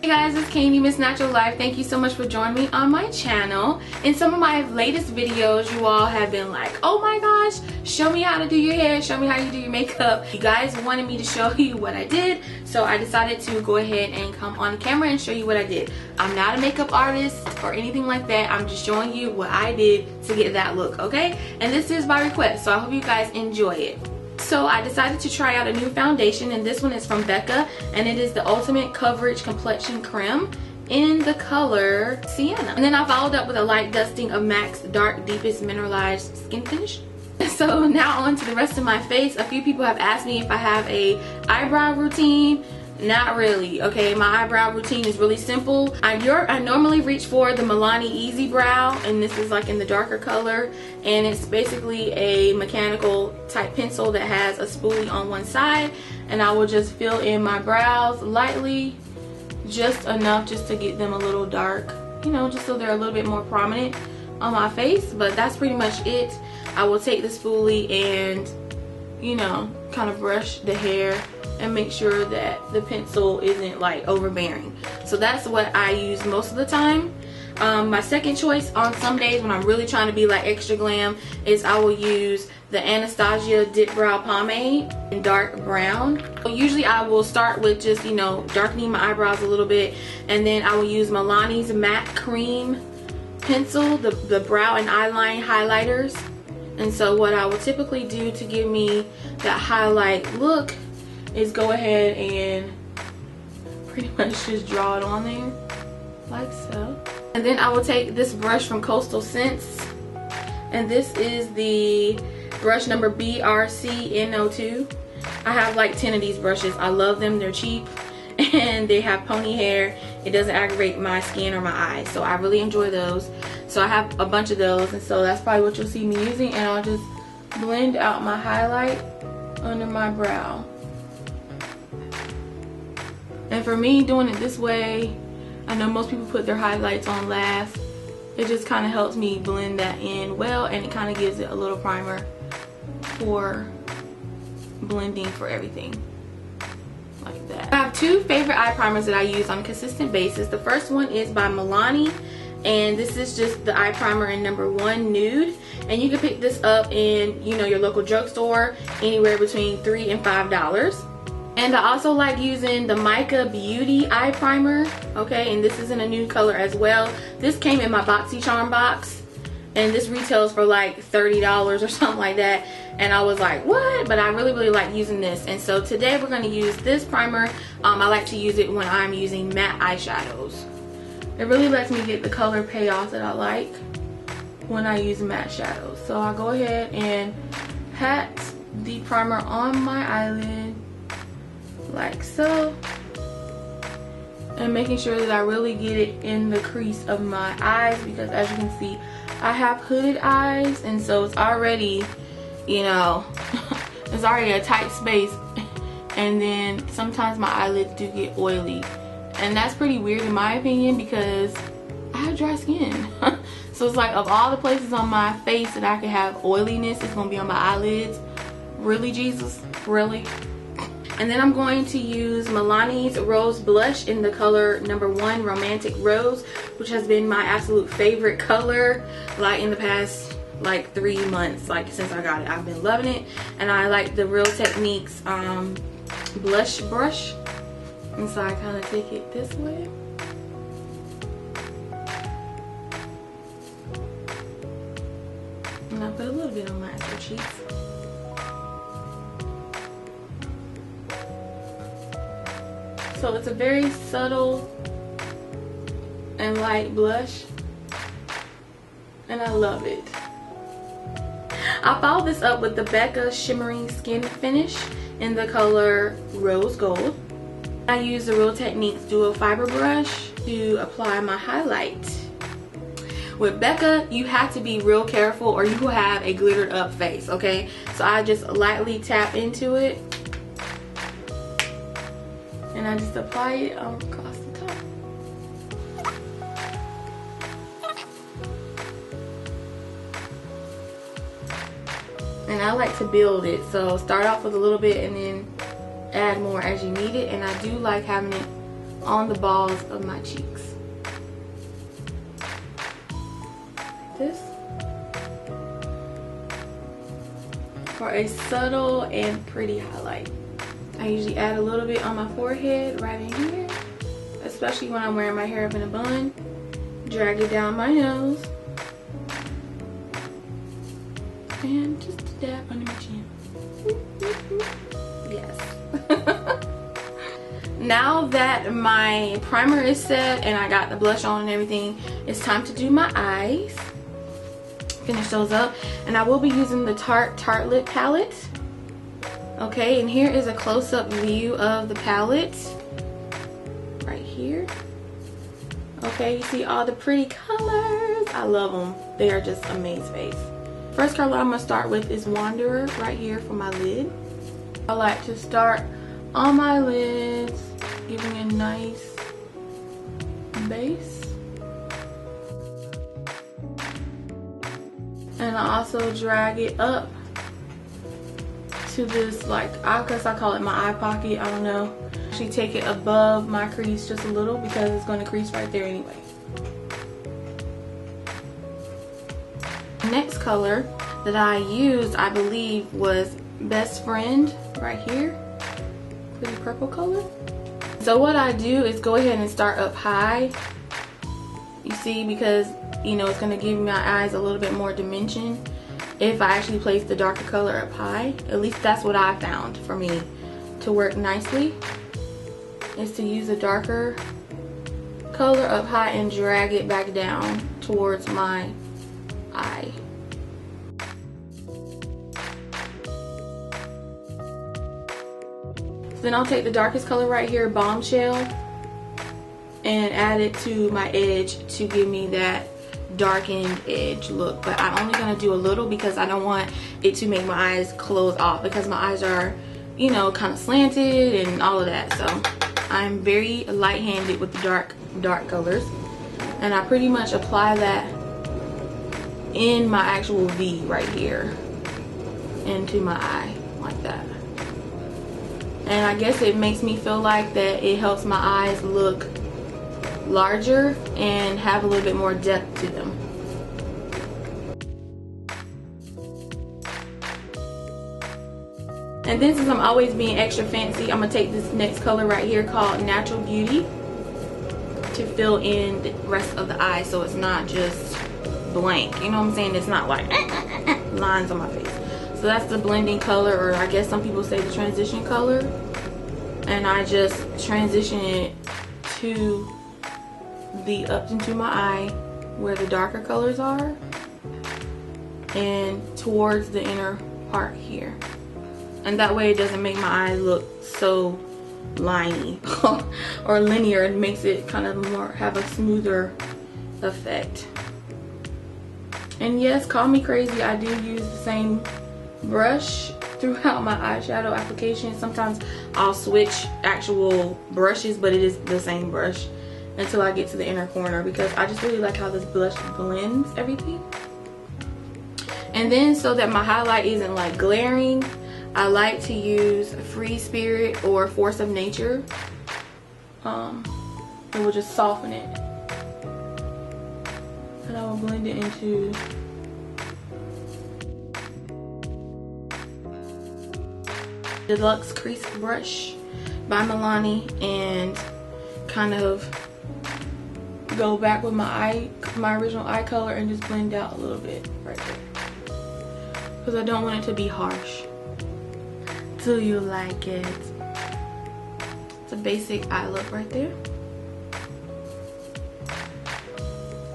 Hey guys, it's Katie, Miss Natural Life. Thank you so much for joining me on my channel. In some of my latest videos, you all have been like, oh my gosh, show me how to do your hair, show me how you do your makeup. You guys wanted me to show you what I did, so I decided to go ahead and come on camera and show you what I did. I'm not a makeup artist or anything like that. I'm just showing you what I did to get that look, okay? And this is by request, so I hope you guys enjoy it. So I decided to try out a new foundation, and this one is from Becca, and it is the Ultimate Coverage Complexion Creme in the color Sienna. And then I followed up with a light dusting of MAC's Dark Deepest Mineralized Skin Finish. So now on to the rest of my face. A few people have asked me if I have a eyebrow routine. Not really, okay? My eyebrow routine is really simple. I normally reach for the Milani Easy Brow, and this is like in the darker color, and it's basically a mechanical type pencil that has a spoolie on one side, and I will just fill in my brows lightly, just enough just to get them a little dark, you know, just so they're a little bit more prominent on my face. But that's pretty much it. I will take the spoolie and, you know, kind of brush the hair and make sure that the pencil isn't like overbearing. So that's what I use most of the time. My second choice on some days when I'm really trying to be like extra glam is I will use the Anastasia Dip Brow Pomade in dark brown. Usually I will start with just, you know, darkening my eyebrows a little bit, and then I will use Milani's Matte Cream pencil, the brow and eyeline highlighters. And so what I will typically do to give me that highlight look is go ahead and pretty much just draw it on there like so. And then I will take this brush from Coastal Scents, and this is the brush number BRC-N02. I have like 10 of these brushes. I love them. They're cheap and they have pony hair. It doesn't aggravate my skin or my eyes, so I really enjoy those. So I have a bunch of those, and so that's probably what you'll see me using, and I'll just blend out my highlight under my brow. And for me, doing it this way, I know most people put their highlights on last. It just kind of helps me blend that in well, and it kind of gives it a little primer for blending for everything. Like that. I have two favorite eye primers that I use on a consistent basis. The first one is by Milani, and this is just the eye primer in number 1 Nude. And you can pick this up in, you know, your local drugstore, anywhere between $3 and $5. And I also like using the Mica Beauty eye primer, okay, and this is in a nude color as well. This came in my BoxyCharm box, and this retails for like $30 or something like that, and I was like, what? But I really like using this. And so today we're going to use this primer. I like to use it when I'm using matte eyeshadows. It really lets me get the color payoff that I like when I use matte shadows. So I'll go ahead and pat the primer on my eyelid like so, and making sure that I really get it in the crease of my eyes, because as you can see, I have hooded eyes, and so it's already, you know, it's already a tight space, and then sometimes my eyelids do get oily, and that's pretty weird in my opinion because I have dry skin. So it's like, of all the places on my face that I could have oiliness, it's gonna be on my eyelids. Really, Jesus? Really? And then I'm going to use Milani's Rose Blush in the color number 1 Romantic Rose, which has been my absolute favorite color like in the past like 3 months, like since I got it. I've been loving it, and I like the Real Techniques blush brush, and so I kind of take it this way. And I put a little bit on my upper cheeks. So it's a very subtle and light blush, and I love it. I followed this up with the Becca Shimmering Skin Finish in the color Rose Gold. I use the Real Techniques Dual Fiber Brush to apply my highlight. With Becca, you have to be real careful or you will have a glittered up face, okay? So I just lightly tap into it, and I just apply it across the top. And I like to build it, so start off with a little bit and then add more as you need it. And I do like having it on the balls of my cheeks. Like this. For a subtle and pretty highlight. I usually add a little bit on my forehead right in here, especially when I'm wearing my hair up in a bun. Drag it down my nose. And just a dab under my chin. Yes. Now that my primer is set and I got the blush on and everything, it's time to do my eyes. Finish those up, and I will be using the Tartelette Palette. Okay, and here is a close-up view of the palette right here. Okay, you see all the pretty colors. I love them. They are just amaze-face. First color I'm gonna start with is Wanderer right here for my lid. I like to start on my lids, giving a nice base. And I also drag it up to this, like, I guess I call it my eye pocket, I don't know. Actually take it above my crease just a little because it's going to crease right there anyway. Next color that I used, I believe, was Best Friend right here. Pretty purple color. So what I do is go ahead and start up high. You see, because you know, it's going to give my eyes a little bit more dimension if I actually place the darker color up high. At least that's what I found for me to work nicely, is to use a darker color up high and drag it back down towards my eye. Then I'll take the darkest color right here, Bombshell, and add it to my edge to give me that darkened edge look. But I'm only going to do a little because I don't want it to make my eyes close off, because my eyes are, you know, kind of slanted and all of that. So I'm very light-handed with the dark colors, and I pretty much apply that in my actual V right here into my eye like that. And I guess it makes me feel like that it helps my eyes look larger and have a little bit more depth to them. And then, since I'm always being extra fancy, I'm going to take this next color right here called Natural Beauty to fill in the rest of the eye, so it's not just blank. You know what I'm saying? It's not like lines on my face. So that's the blending color, or I guess some people say the transition color. And I just transition it to the up into my eye where the darker colors are, and towards the inner part here. And that way it doesn't make my eye look so liney or linear. It makes it kind of more have a smoother effect. And yes, call me crazy, I do use the same brush throughout my eyeshadow application. Sometimes I'll switch actual brushes, but it is the same brush until I get to the inner corner, because I just really like how this blush blends everything. And then, so that my highlight isn't like glaring, I like to use Free Spirit or Force of Nature. It will just soften it, and I will blend it into Deluxe Crease Brush by Milani, and kind of go back with my original eye color and just blend out a little bit right there, because I don't want it to be harsh. Do you like it? It's a basic eye look right there.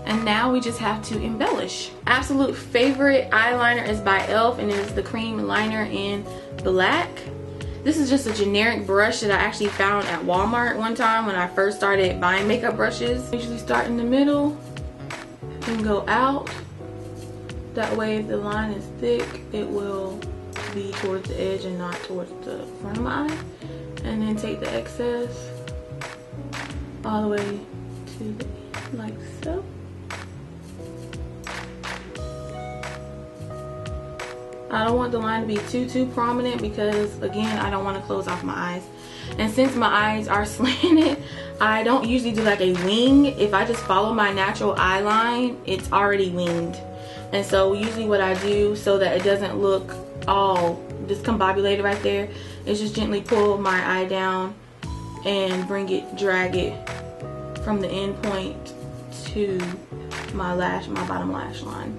And now we just have to embellish. Absolute favorite eyeliner is by e.l.f. and it is the cream liner in black. This is just a generic brush that I actually found at Walmart one time when I first started buying makeup brushes. I usually start in the middle and go out. That way, if the line is thick, it will be towards the edge and not towards the front of my eye. And then take the excess all the way to the end, like so. I don't want the line to be too prominent because, again, I don't want to close off my eyes. And since my eyes are slanted, I don't usually do like a wing. If I just follow my natural eye line, it's already winged. And so usually what I do, so that it doesn't look all discombobulated right there, is just gently pull my eye down and drag it from the end point to my bottom lash line,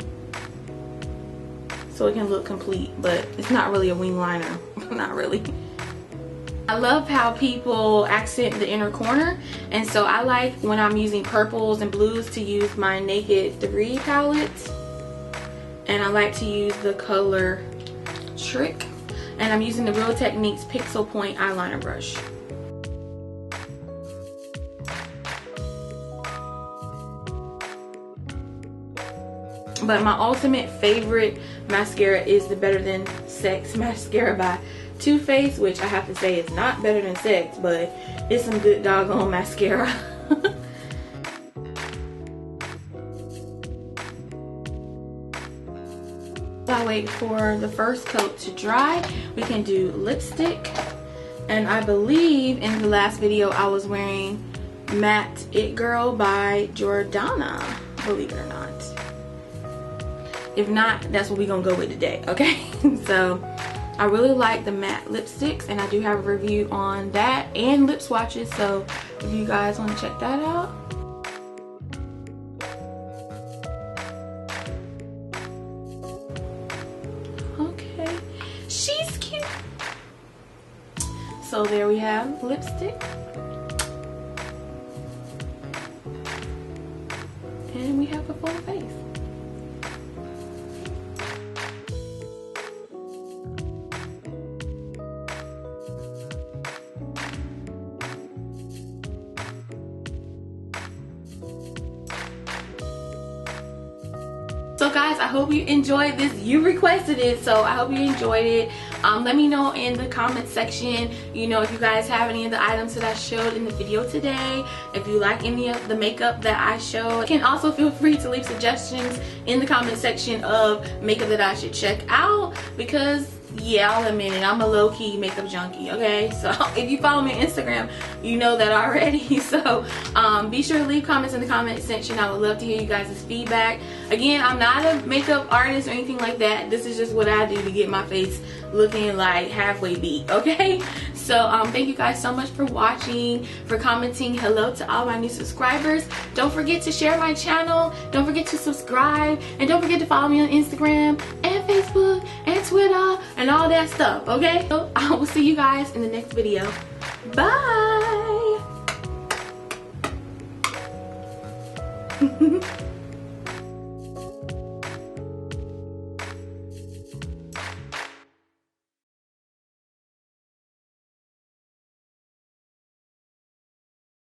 so it can look complete, but it's not really a wing liner. Not really. I love how people accent the inner corner, and so I like, when I'm using purples and blues, to use my Naked 3 palette, and I like to use the color Trick, and I'm using the Real Techniques Pixel Point eyeliner brush. But my ultimate favorite mascara is the Better Than Sex mascara by Too Faced, which I have to say is not better than sex, but it's some good doggone mascara. While I wait for the first coat to dry, we can do lipstick. And I believe in the last video I was wearing Matte It Girl by Jordana, believe it or not. If not, that's what we're gonna go with today, okay? So I really like the matte lipsticks, and I do have a review on that and lip swatches, so if you guys want to check that out. Okay, she's cute. So there we have lipstick, and we have a full face. So guys, I hope you enjoyed this. You requested it, so I hope you enjoyed it. Let me know in the comment section, you know, if you guys have any of the items that I showed in the video today. If you like any of the makeup that I showed, you can also feel free to leave suggestions in the comment section of makeup that I should check out, because yeah, I'll admit it, I'm a low-key makeup junkie, okay? So if you follow me on Instagram, you know that already. So be sure to leave comments in the comment section. I would love to hear you guys' feedback. Again, I'm not a makeup artist or anything like that. This is just what I do to get my face looking like halfway beat, okay? So thank you guys so much for watching, for commenting. Hello to all my new subscribers. Don't forget to share my channel. Don't forget to subscribe. And don't forget to follow me on Instagram and Facebook and Twitter and all that stuff, okay? So I will see you guys in the next video. Bye!